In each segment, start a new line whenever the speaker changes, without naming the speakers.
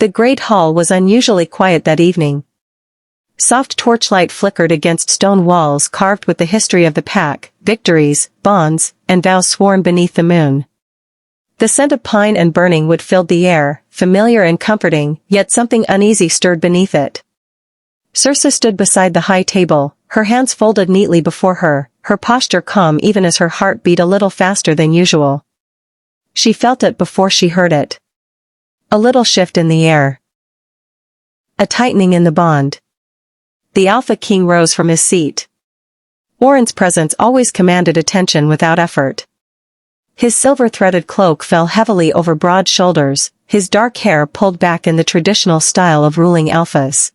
The great hall was unusually quiet that evening. Soft torchlight flickered against stone walls carved with the history of the pack, victories, bonds, and vows sworn beneath the moon. The scent of pine and burning wood filled the air, familiar and comforting, yet something uneasy stirred beneath it. Cersei stood beside the high table, her hands folded neatly before her, her posture calm even as her heart beat a little faster than usual. She felt it before she heard it. A little shift in the air. A tightening in the bond. The Alpha King rose from his seat. Orin's presence always commanded attention without effort. His silver-threaded cloak fell heavily over broad shoulders, his dark hair pulled back in the traditional style of ruling alphas.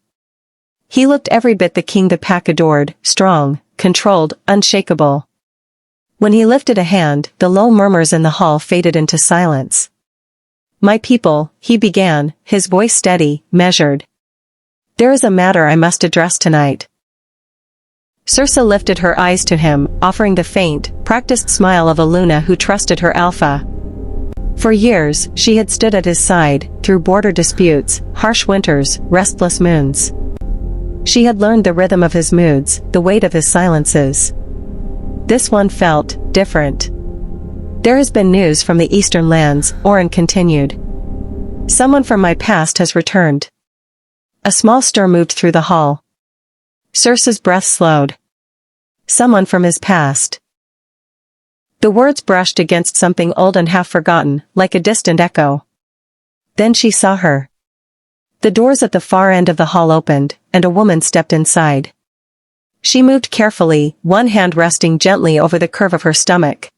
He looked every bit the king the pack adored, strong, controlled, unshakable. When he lifted a hand, the low murmurs in the hall faded into silence. "My people," he began, his voice steady, measured. "There is a matter I must address tonight." Cersei lifted her eyes to him, offering the faint, practiced smile of a Luna who trusted her alpha. For years, she had stood at his side, through border disputes, harsh winters, restless moons. She had learned the rhythm of his moods, the weight of his silences. This one felt different. "There has been news from the eastern lands," Orin continued. "Someone from my past has returned." A small stir moved through the hall. Cersei's breath slowed. Someone from his past. The words brushed against something old and half-forgotten, like a distant echo. Then she saw her. The doors at the far end of the hall opened, and a woman stepped inside. She moved carefully, one hand resting gently over the curve of her stomach.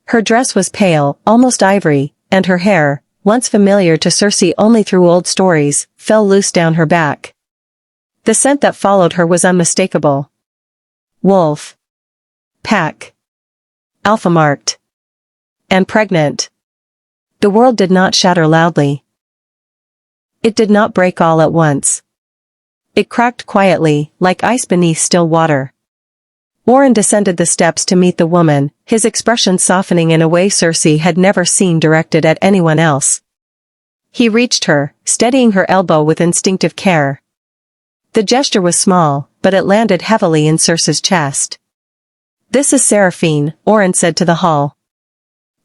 Her dress was pale, almost ivory, and her hair, once familiar to Cersei only through old stories, fell loose down her back. The scent that followed her was unmistakable. Wolf. Pack. Alpha-marked. And pregnant. The world did not shatter loudly. It did not break all at once. It cracked quietly, like ice beneath still water. Orin descended the steps to meet the woman, his expression softening in a way Cersei had never seen directed at anyone else. He reached her, steadying her elbow with instinctive care. The gesture was small, but it landed heavily in Cersei's chest. "This is Saraphene," Orin said to the hall.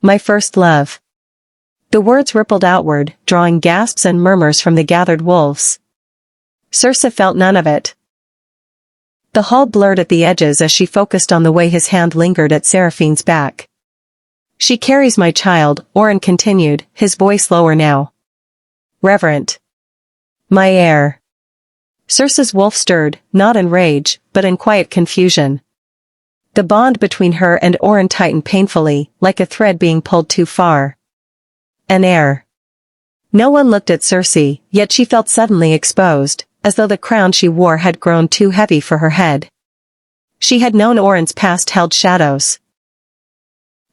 "My first love." The words rippled outward, drawing gasps and murmurs from the gathered wolves. Cersei felt none of it. The hall blurred at the edges as she focused on the way his hand lingered at Saraphene's back. "She carries my child," Orin continued, his voice lower now. "Reverent. My heir." Cersei's wolf stirred, not in rage, but in quiet confusion. The bond between her and Orin tightened painfully, like a thread being pulled too far. An heir. No one looked at Cersei, yet she felt suddenly exposed, as though the crown she wore had grown too heavy for her head. She had known Orin's past held shadows.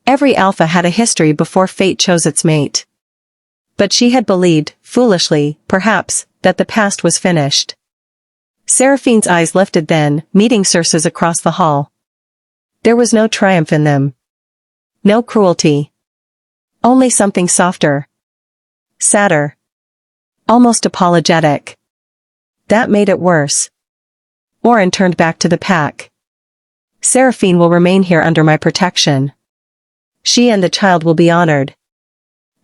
Every alpha had a history before fate chose its mate. But she had believed, foolishly, perhaps, that the past was finished. Saraphene's eyes lifted then, meeting Cersei's across the hall. There was no triumph in them. No cruelty. Only something softer. Sadder. Almost apologetic. That made it worse. Orin turned back to the pack. "Saraphene will remain here under my protection. She and the child will be honored."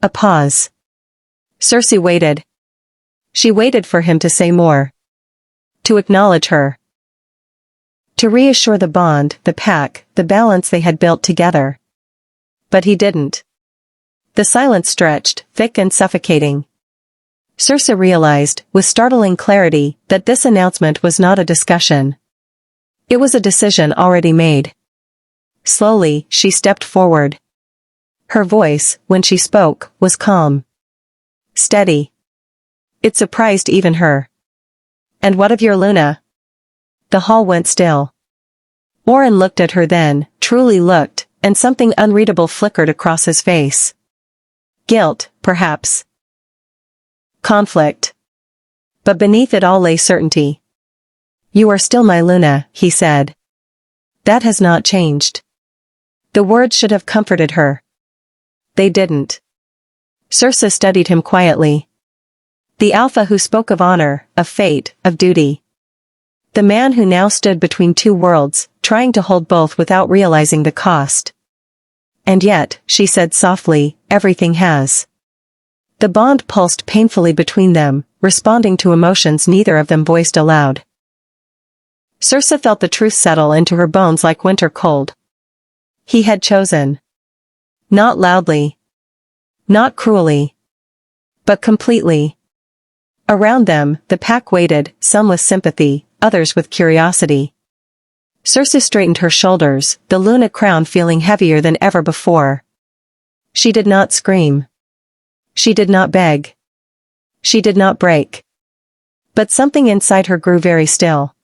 A pause. Cersei waited. She waited for him to say more. To acknowledge her. To reassure the bond, the pack, the balance they had built together. But he didn't. The silence stretched, thick and suffocating. Cersei realized, with startling clarity, that this announcement was not a discussion. It was a decision already made. Slowly, she stepped forward. Her voice, when she spoke, was calm. Steady. It surprised even her. "And what of your Luna?" The hall went still. Orin looked at her then, truly looked, and something unreadable flickered across his face. Guilt, perhaps. Conflict. But beneath it all lay certainty. "You are still my Luna," he said. "That has not changed." The words should have comforted her. They didn't. Cersei studied him quietly. The alpha who spoke of honor, of fate, of duty. The man who now stood between two worlds, trying to hold both without realizing the cost. And yet, she said softly, everything has. The bond pulsed painfully between them, responding to emotions neither of them voiced aloud. Cersei felt the truth settle into her bones like winter cold. He had chosen. Not loudly. Not cruelly. But completely. Around them, the pack waited, some with sympathy, others with curiosity. Cersei straightened her shoulders, the Luna crown feeling heavier than ever before. She did not scream. She did not beg. She did not break. But something inside her grew very still.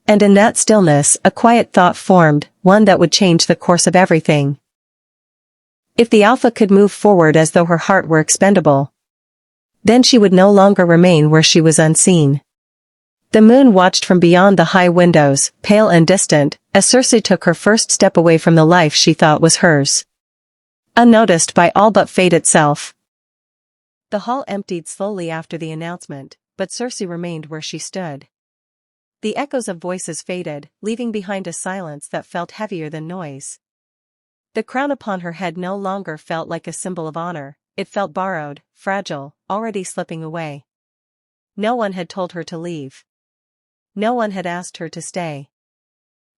And in that stillness, a quiet thought formed, one that would change the course of everything. If the alpha could move forward as though her heart were expendable, then she would no longer remain where she was unseen. The moon watched from beyond the high windows, pale and distant, as Cersei took her first step away from the life she thought was hers. Unnoticed by all but fate itself. The hall emptied slowly after the announcement, but Cersei remained where she stood. The echoes of voices faded, leaving behind a silence that felt heavier than noise. The crown upon her head no longer felt like a symbol of honor, it felt borrowed, fragile, already slipping away. No one had told her to leave. No one had asked her to stay.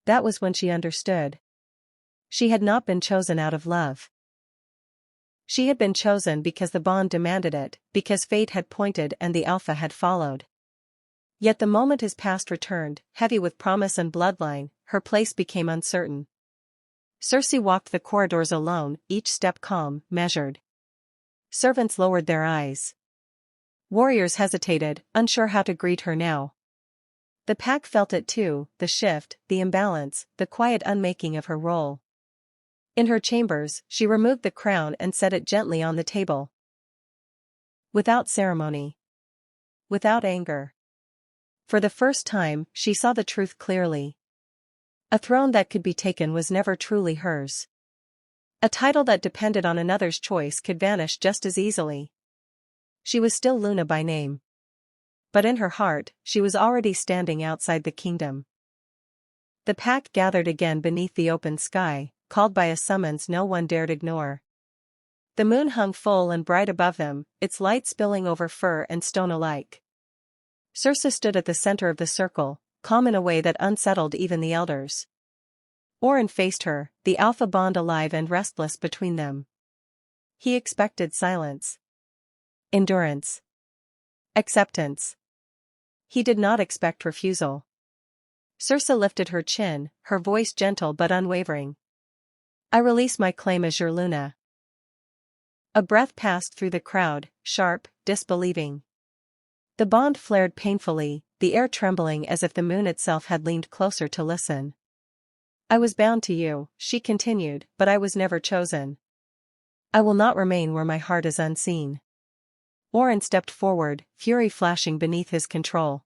That was when she understood. She had not been chosen out of love. She had been chosen because the bond demanded it, because fate had pointed and the alpha had followed. Yet the moment his past returned, heavy with promise and bloodline, her place became uncertain. Cersei walked the corridors alone, each step calm, measured. Servants lowered their eyes. Warriors hesitated, unsure how to greet her now. The pack felt it too, the shift, the imbalance, the quiet unmaking of her role. In her chambers, she removed the crown and set it gently on the table. Without ceremony. Without anger. For the first time, she saw the truth clearly. A throne that could be taken was never truly hers. A title that depended on another's choice could vanish just as easily. She was still Luna by name. But in her heart, she was already standing outside the kingdom. The pack gathered again beneath the open sky, called by a summons no one dared ignore. The moon hung full and bright above them, its light spilling over fur and stone alike. Cersei stood at the center of the circle, calm in a way that unsettled even the elders. Orin faced her, the alpha bond alive and restless between them. He expected silence. Endurance. Acceptance. He did not expect refusal. Cersei lifted her chin, her voice gentle but unwavering. I release my claim as your Luna. A breath passed through the crowd, sharp, disbelieving. The bond flared painfully, the air trembling as if the moon itself had leaned closer to listen. I was bound to you, she continued, but I was never chosen. I will not remain where my heart is unseen. Orin stepped forward, fury flashing beneath his control.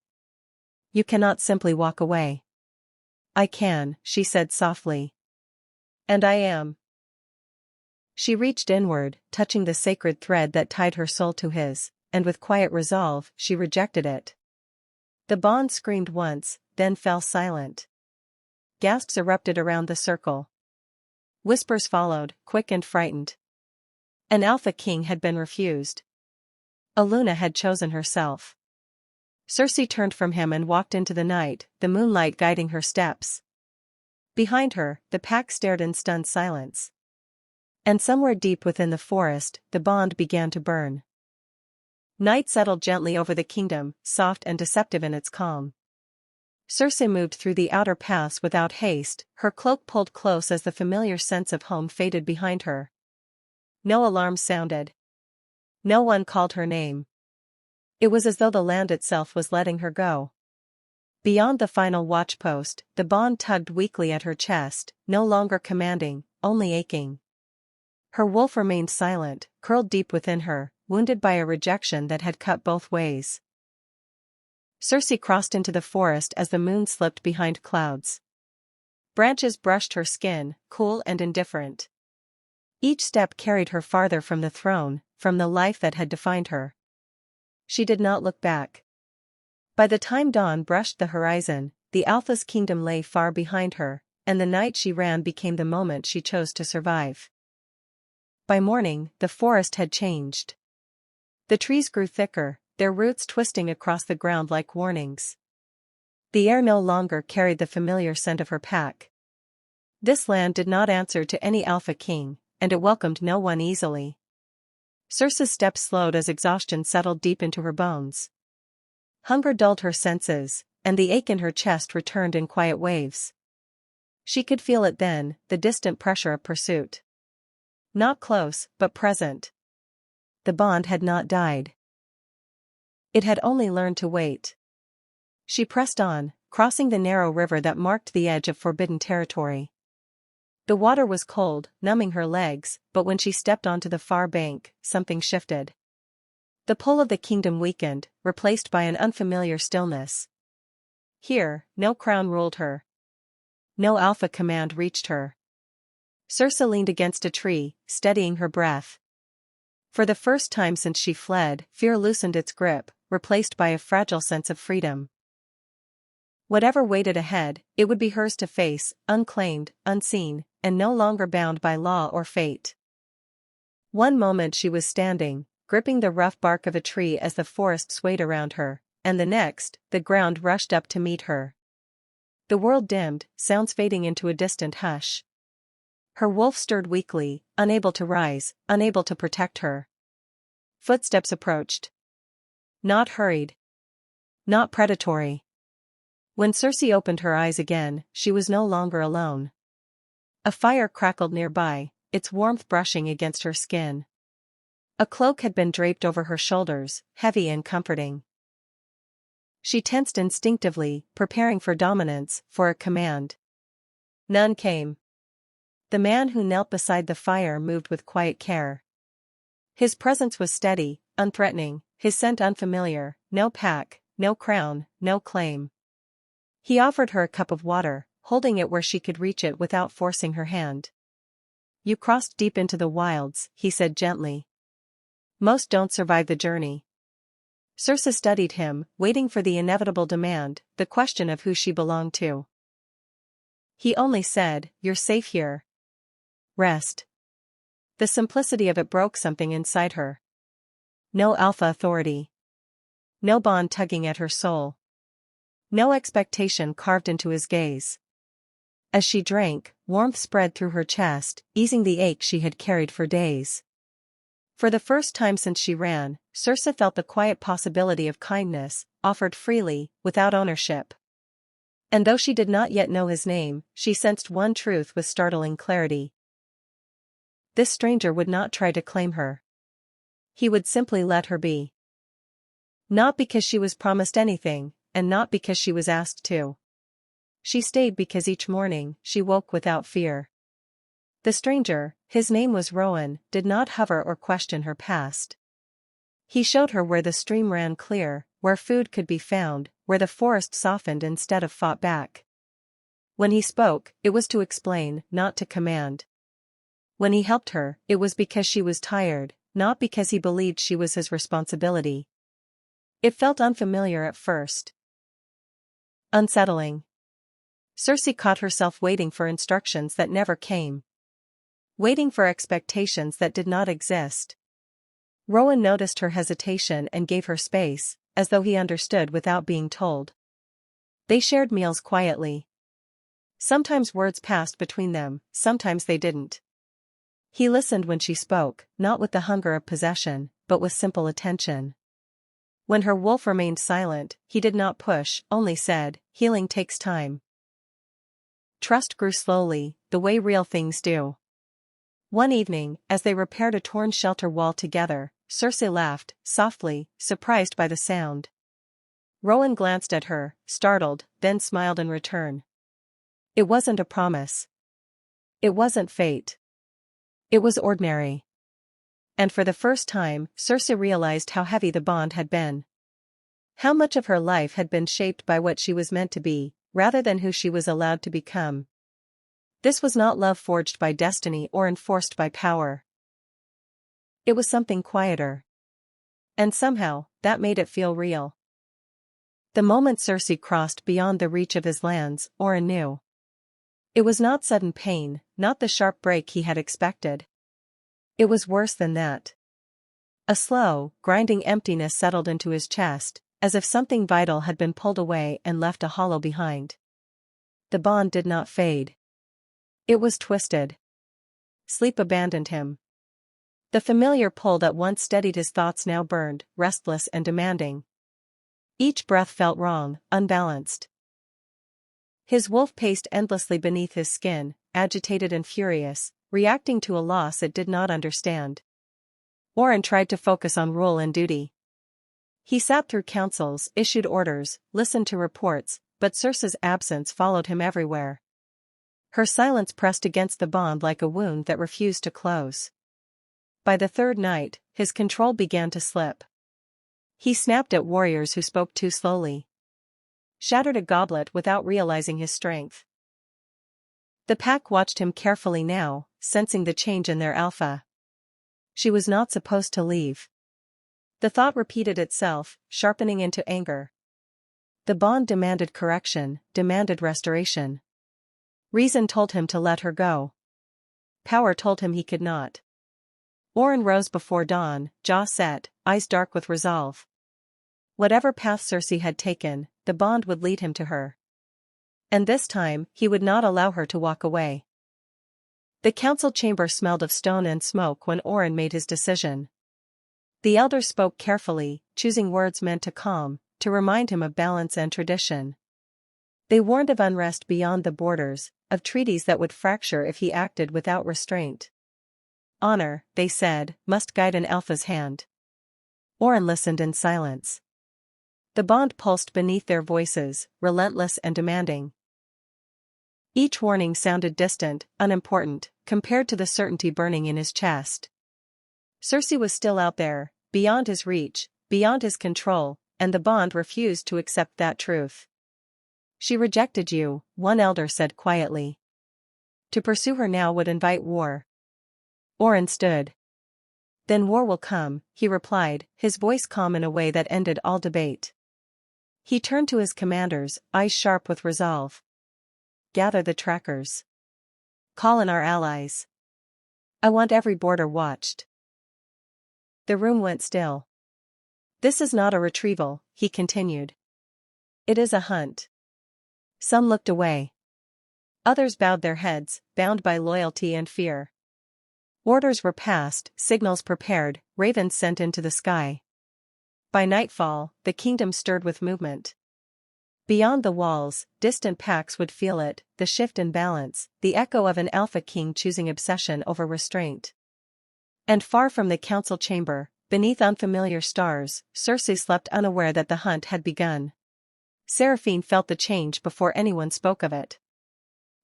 You cannot simply walk away. I can, she said softly. And I am. She reached inward, touching the sacred thread that tied her soul to his, and with quiet resolve, she rejected it. The bond screamed once, then fell silent. Gasps erupted around the circle. Whispers followed, quick and frightened. An alpha king had been refused. A Luna had chosen herself. Cersei turned from him and walked into the night, the moonlight guiding her steps. Behind her, the pack stared in stunned silence. And somewhere deep within the forest, the bond began to burn. Night settled gently over the kingdom, soft and deceptive in its calm. Cersei moved through the outer paths without haste, her cloak pulled close as the familiar sense of home faded behind her. No alarms sounded. No one called her name. It was as though the land itself was letting her go. Beyond the final watchpost, the bond tugged weakly at her chest, no longer commanding, only aching. Her wolf remained silent, curled deep within her, wounded by a rejection that had cut both ways. Cersei crossed into the forest as the moon slipped behind clouds. Branches brushed her skin, cool and indifferent. Each step carried her farther from the throne, from the life that had defined her. She did not look back. By the time dawn brushed the horizon, the Alpha's kingdom lay far behind her, and the night she ran became the moment she chose to survive. By morning, the forest had changed. The trees grew thicker, their roots twisting across the ground like warnings. The air no longer carried the familiar scent of her pack. This land did not answer to any Alpha king, and it welcomed no one easily. Cersei's steps slowed as exhaustion settled deep into her bones. Hunger dulled her senses, and the ache in her chest returned in quiet waves. She could feel it then, the distant pressure of pursuit. Not close, but present. The bond had not died. It had only learned to wait. She pressed on, crossing the narrow river that marked the edge of forbidden territory. The water was cold, numbing her legs, but when she stepped onto the far bank, something shifted. The pull of the kingdom weakened, replaced by an unfamiliar stillness. Here, no crown ruled her. No Alpha command reached her. Cersei leaned against a tree, steadying her breath. For the first time since she fled, fear loosened its grip, replaced by a fragile sense of freedom. Whatever waited ahead, it would be hers to face, unclaimed, unseen, and no longer bound by law or fate. One moment she was standing, gripping the rough bark of a tree as the forest swayed around her, and the next, the ground rushed up to meet her. The world dimmed, sounds fading into a distant hush. Her wolf stirred weakly, unable to rise, unable to protect her. Footsteps approached. Not hurried. Not predatory. When Cersei opened her eyes again, she was no longer alone. A fire crackled nearby, its warmth brushing against her skin. A cloak had been draped over her shoulders, heavy and comforting. She tensed instinctively, preparing for dominance, for a command. None came. The man who knelt beside the fire moved with quiet care. His presence was steady, unthreatening, his scent unfamiliar, no pack, no crown, no claim. He offered her a cup of water, holding it where she could reach it without forcing her hand. You crossed deep into the wilds, he said gently. Most don't survive the journey. Cersei studied him, waiting for the inevitable demand, the question of who she belonged to. He only said, "You're safe here. Rest." The simplicity of it broke something inside her. No Alpha authority. No bond tugging at her soul. No expectation carved into his gaze. As she drank, warmth spread through her chest, easing the ache she had carried for days. For the first time since she ran, Cersei felt the quiet possibility of kindness, offered freely, without ownership. And though she did not yet know his name, she sensed one truth with startling clarity. This stranger would not try to claim her. He would simply let her be. Not because she was promised anything, and not because she was asked to. She stayed because each morning, she woke without fear. The stranger, his name was Rowan, did not hover or question her past. He showed her where the stream ran clear, where food could be found, where the forest softened instead of fought back. When he spoke, it was to explain, not to command. When he helped her, it was because she was tired, not because he believed she was his responsibility. It felt unfamiliar at first. Unsettling. Cersei caught herself waiting for instructions that never came. Waiting for expectations that did not exist. Rowan noticed her hesitation and gave her space, as though he understood without being told. They shared meals quietly. Sometimes words passed between them, sometimes they didn't. He listened when she spoke, not with the hunger of possession, but with simple attention. When her wolf remained silent, he did not push, only said, "Healing takes time." Trust grew slowly, the way real things do. One evening, as they repaired a torn shelter wall together, Cersei laughed, softly, surprised by the sound. Rowan glanced at her, startled, then smiled in return. It wasn't a promise. It wasn't fate. It was ordinary. And for the first time, Cersei realized how heavy the bond had been. How much of her life had been shaped by what she was meant to be, rather than who she was allowed to become. This was not love forged by destiny or enforced by power. It was something quieter. And somehow, that made it feel real. The moment Cersei crossed beyond the reach of his lands, Orin knew. It was not sudden pain, not the sharp break he had expected. It was worse than that. A slow, grinding emptiness settled into his chest, as if something vital had been pulled away and left a hollow behind. The bond did not fade. It was twisted. Sleep abandoned him. The familiar pull that once steadied his thoughts now burned, restless and demanding. Each breath felt wrong, unbalanced. His wolf paced endlessly beneath his skin, agitated and furious, reacting to a loss it did not understand. Orin tried to focus on rule and duty. He sat through councils, issued orders, listened to reports, but Cersei's absence followed him everywhere. Her silence pressed against the bond like a wound that refused to close. By the third night, his control began to slip. He snapped at warriors who spoke too slowly. Shattered a goblet without realizing his strength. The pack watched him carefully now, sensing the change in their alpha. She was not supposed to leave. The thought repeated itself, sharpening into anger. The bond demanded correction, demanded restoration. Reason told him to let her go. Power told him he could not. Orin rose before dawn, jaw set, eyes dark with resolve. Whatever path Cersei had taken, the bond would lead him to her. And this time, he would not allow her to walk away. The council chamber smelled of stone and smoke when Orin made his decision. The elders spoke carefully, choosing words meant to calm, to remind him of balance and tradition. They warned of unrest beyond the borders, of treaties that would fracture if he acted without restraint. Honor, they said, must guide an alpha's hand. Orin listened in silence. The bond pulsed beneath their voices, relentless and demanding. Each warning sounded distant, unimportant, compared to the certainty burning in his chest. Cersei was still out there, beyond his reach, beyond his control, and the bond refused to accept that truth. She rejected you, one elder said quietly. To pursue her now would invite war. Orin stood. Then war will come, he replied, his voice calm in a way that ended all debate. He turned to his commanders, eyes sharp with resolve. Gather the trackers. Call in our allies. I want every border watched. The room went still. This is not a retrieval, he continued. It is a hunt. Some looked away. Others bowed their heads, bound by loyalty and fear. Orders were passed, signals prepared, ravens sent into the sky. By nightfall, the kingdom stirred with movement. Beyond the walls, distant packs would feel it, the shift in balance, the echo of an alpha king choosing obsession over restraint. And far from the council chamber, beneath unfamiliar stars, Cersei slept unaware that the hunt had begun. Saraphene felt the change before anyone spoke of it.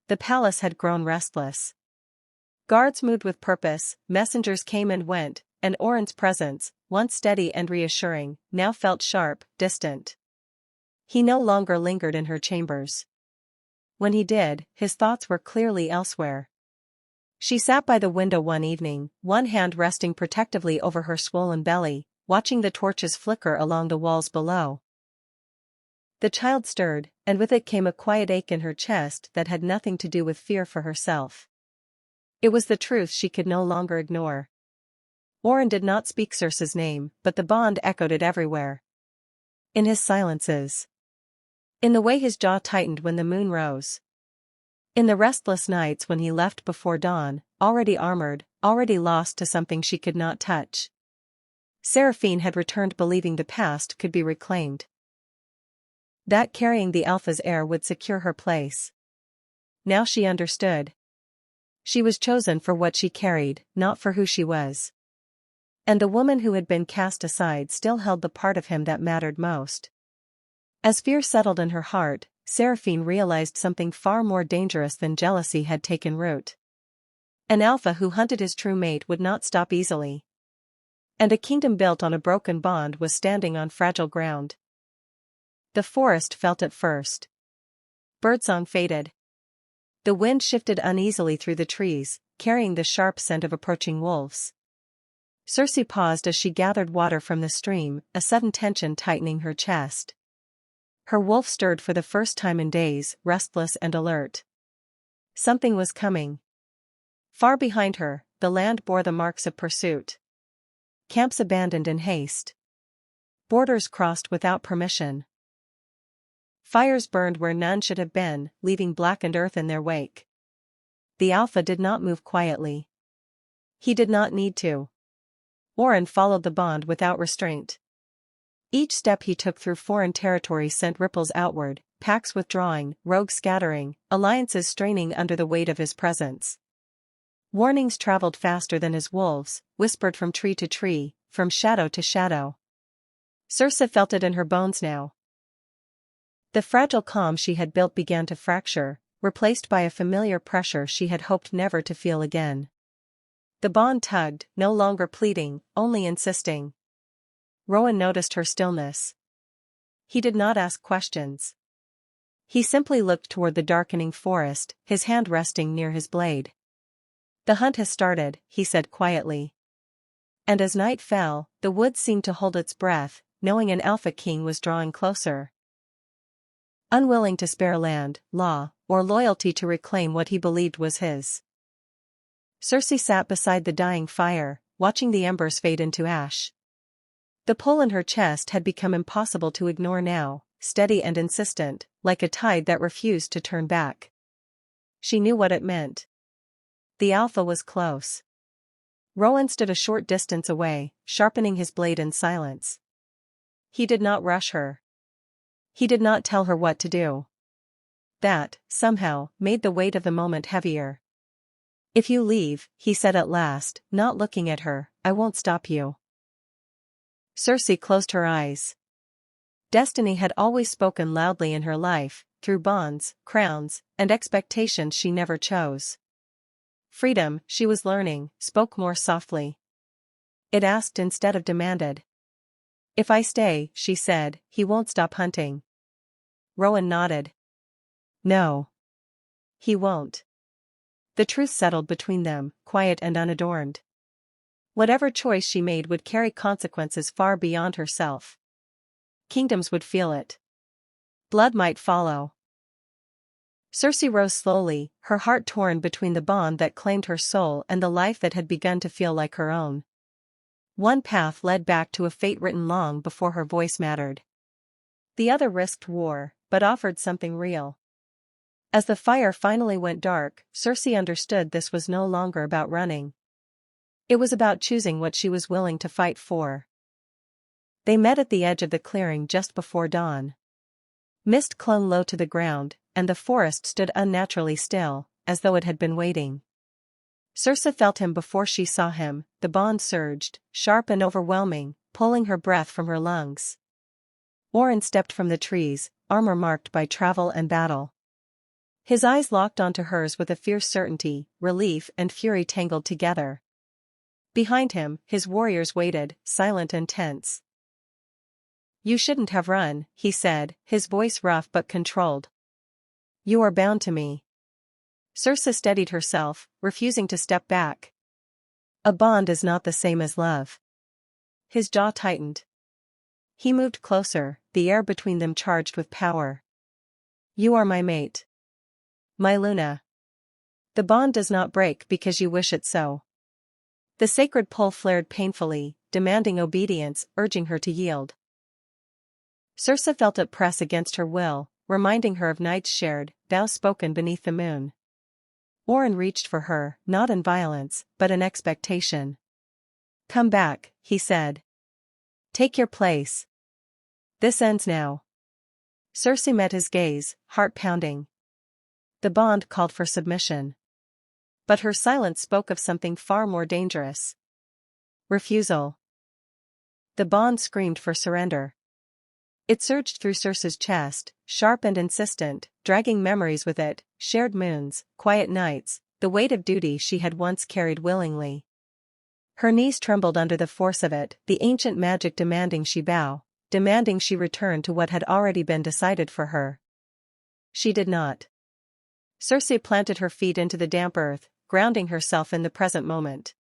The palace had grown restless. Guards moved with purpose, messengers came and went, and Orin's presence, once steady and reassuring, now felt sharp, distant. He no longer lingered in her chambers. When he did, his thoughts were clearly elsewhere. She sat by the window one evening, one hand resting protectively over her swollen belly, watching the torches flicker along the walls below. The child stirred, and with it came a quiet ache in her chest that had nothing to do with fear for herself. It was the truth she could no longer ignore. Orin did not speak Cersei's name, but the bond echoed it everywhere. In his silences. In the way his jaw tightened when the moon rose. In the restless nights when he left before dawn, already armored, already lost to something she could not touch. Saraphene had returned believing the past could be reclaimed. That carrying the Alpha's heir would secure her place. Now she understood. She was chosen for what she carried, not for who she was. And the woman who had been cast aside still held the part of him that mattered most. As fear settled in her heart, Saraphene realized something far more dangerous than jealousy had taken root. An alpha who hunted his true mate would not stop easily. And a kingdom built on a broken bond was standing on fragile ground. The forest felt it first. Birdsong faded. The wind shifted uneasily through the trees, carrying the sharp scent of approaching wolves. Cersei paused as she gathered water from the stream, a sudden tension tightening her chest. Her wolf stirred for the first time in days, restless and alert. Something was coming. Far behind her, the land bore the marks of pursuit. Camps abandoned in haste. Borders crossed without permission. Fires burned where none should have been, leaving blackened earth in their wake. The Alpha did not move quietly. He did not need to. Orin followed the bond without restraint. Each step he took through foreign territory sent ripples outward, packs withdrawing, rogues scattering, alliances straining under the weight of his presence. Warnings traveled faster than his wolves, whispered from tree to tree, from shadow to shadow. Cersei felt it in her bones now. The fragile calm she had built began to fracture, replaced by a familiar pressure she had hoped never to feel again. The bond tugged, no longer pleading, only insisting. Rowan noticed her stillness. He did not ask questions. He simply looked toward the darkening forest, his hand resting near his blade. "The hunt has started," he said quietly. And as night fell, the woods seemed to hold its breath, knowing an Alpha King was drawing closer. Unwilling to spare land, law, or loyalty to reclaim what he believed was his. Cersei sat beside the dying fire, watching the embers fade into ash. The pull in her chest had become impossible to ignore now, steady and insistent, like a tide that refused to turn back. She knew what it meant. The Alpha was close. Rowan stood a short distance away, sharpening his blade in silence. He did not rush her. He did not tell her what to do. That, somehow, made the weight of the moment heavier. "If you leave," he said at last, not looking at her, "I won't stop you." Cersei closed her eyes. Destiny had always spoken loudly in her life, through bonds, crowns, and expectations she never chose. Freedom, she was learning, spoke more softly. It asked instead of demanded. "If I stay," she said, "he won't stop hunting." Rowan nodded. "No. He won't." The truth settled between them, quiet and unadorned. Whatever choice she made would carry consequences far beyond herself. Kingdoms would feel it. Blood might follow. Cersei rose slowly, her heart torn between the bond that claimed her soul and the life that had begun to feel like her own. One path led back to a fate written long before her voice mattered. The other risked war, but offered something real. As the fire finally went dark, Cersei understood this was no longer about running. It was about choosing what she was willing to fight for. They met at the edge of the clearing just before dawn. Mist clung low to the ground, and the forest stood unnaturally still, as though it had been waiting. Cersei felt him before she saw him, the bond surged, sharp and overwhelming, pulling her breath from her lungs. Orin stepped from the trees, armor marked by travel and battle. His eyes locked onto hers with a fierce certainty, relief and fury tangled together. Behind him, his warriors waited, silent and tense. "You shouldn't have run," he said, his voice rough but controlled. "You are bound to me." Cersei steadied herself, refusing to step back. "A bond is not the same as love." His jaw tightened. He moved closer, the air between them charged with power. "You are my mate. My Luna. The bond does not break because you wish it so." The sacred pull flared painfully, demanding obedience, urging her to yield. Cersei felt it press against her will, reminding her of nights shared, vows spoken beneath the moon. Orin reached for her, not in violence, but in expectation. "Come back," he said. "Take your place. This ends now." Cersei met his gaze, heart pounding. The bond called for submission. But her silence spoke of something far more dangerous. Refusal. The bond screamed for surrender. It surged through Cersei's chest, sharp and insistent, dragging memories with it, shared moons, quiet nights, the weight of duty she had once carried willingly. Her knees trembled under the force of it, the ancient magic demanding she bow, demanding she return to what had already been decided for her. She did not. Cersei planted her feet into the damp earth, grounding herself in the present moment.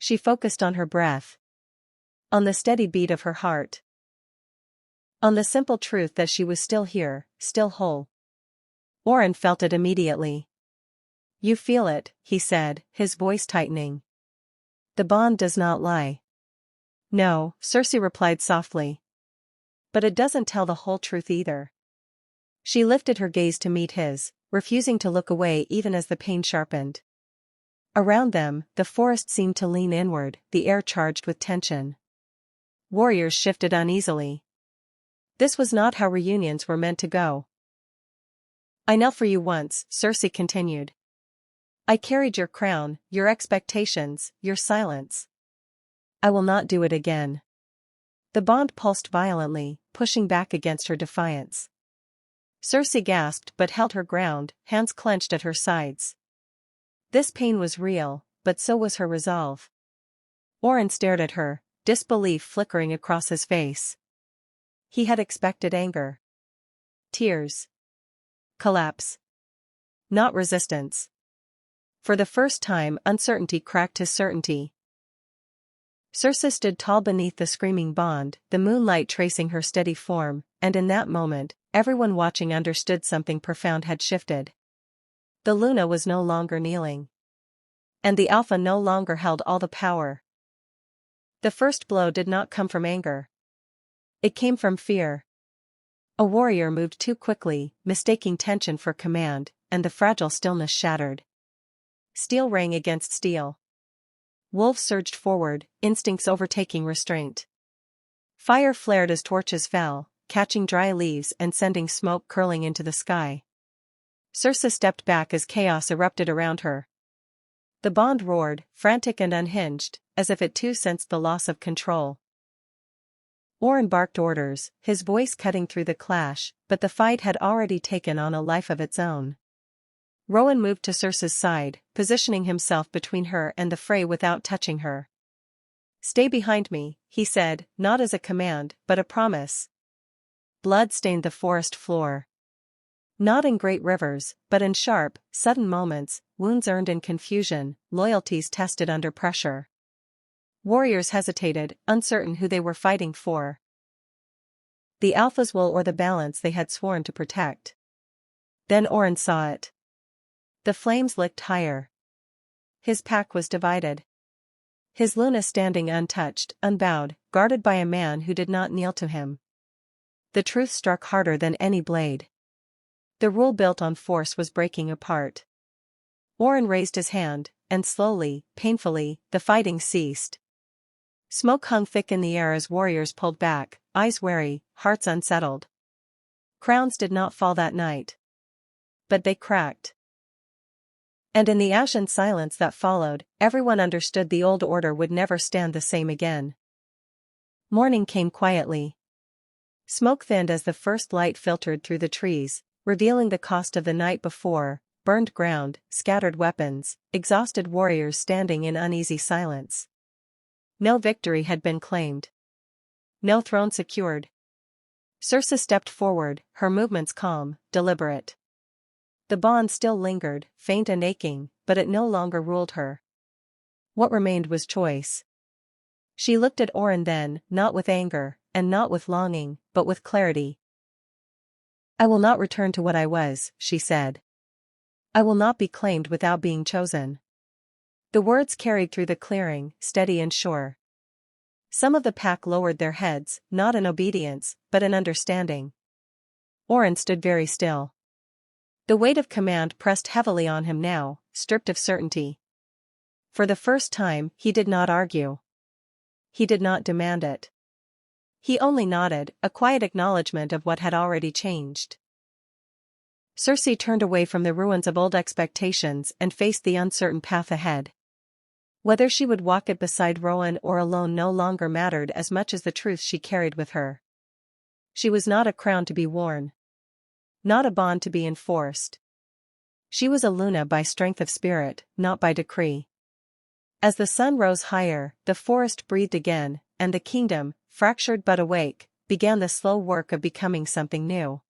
She focused on her breath. On the steady beat of her heart. On the simple truth that she was still here, still whole. Orin felt it immediately. "You feel it," he said, his voice tightening. "The bond does not lie." "No," Cersei replied softly. "But it doesn't tell the whole truth either." She lifted her gaze to meet his, refusing to look away even as the pain sharpened. Around them, the forest seemed to lean inward, the air charged with tension. Warriors shifted uneasily. This was not how reunions were meant to go. "I knelt for you once," Cersei continued. "I carried your crown, your expectations, your silence. I will not do it again." The bond pulsed violently, pushing back against her defiance. Cersei gasped but held her ground, hands clenched at her sides. This pain was real, but so was her resolve. Orin stared at her, disbelief flickering across his face. He had expected anger. Tears. Collapse. Not resistance. For the first time, uncertainty cracked his certainty. Cersei stood tall beneath the screaming bond, the moonlight tracing her steady form, and in that moment, everyone watching understood something profound had shifted. The Luna was no longer kneeling. And the Alpha no longer held all the power. The first blow did not come from anger. It came from fear. A warrior moved too quickly, mistaking tension for command, and the fragile stillness shattered. Steel rang against steel. Wolves surged forward, instincts overtaking restraint. Fire flared as torches fell, catching dry leaves and sending smoke curling into the sky. Cersei stepped back as chaos erupted around her. The bond roared, frantic and unhinged, as if it too sensed the loss of control. Orin barked orders, his voice cutting through the clash, but the fight had already taken on a life of its own. Rowan moved to Cersei's side, positioning himself between her and the fray without touching her. "Stay behind me," he said, not as a command, but a promise. Blood stained the forest floor. Not in great rivers, but in sharp, sudden moments, wounds earned in confusion, loyalties tested under pressure. Warriors hesitated, uncertain who they were fighting for. The Alpha's will or the balance they had sworn to protect. Then Orin saw it. The flames licked higher. His pack was divided. His Luna standing untouched, unbowed, guarded by a man who did not kneel to him. The truth struck harder than any blade. The rule built on force was breaking apart. Orin raised his hand, and slowly, painfully, the fighting ceased. Smoke hung thick in the air as warriors pulled back, eyes wary, hearts unsettled. Crowns did not fall that night. But they cracked. And in the ashen silence that followed, everyone understood the old order would never stand the same again. Morning came quietly. Smoke thinned as the first light filtered through the trees, revealing the cost of the night before: burned ground, scattered weapons, exhausted warriors standing in uneasy silence. No victory had been claimed. No throne secured. Cersei stepped forward, her movements calm, deliberate. The bond still lingered, faint and aching, but it no longer ruled her. What remained was choice. She looked at Orin then, not with anger, and not with longing, but with clarity. "I will not return to what I was," she said. "I will not be claimed without being chosen." The words carried through the clearing, steady and sure. Some of the pack lowered their heads, not in obedience, but in understanding. Orin stood very still. The weight of command pressed heavily on him now, stripped of certainty. For the first time, he did not argue. He did not demand it. He only nodded, a quiet acknowledgement of what had already changed. Cersei turned away from the ruins of old expectations and faced the uncertain path ahead. Whether she would walk it beside Rowan or alone no longer mattered as much as the truth she carried with her. She was not a crown to be worn. Not a bond to be enforced. She was a Luna by strength of spirit, not by decree. As the sun rose higher, the forest breathed again, and the kingdom, fractured but awake, began the slow work of becoming something new.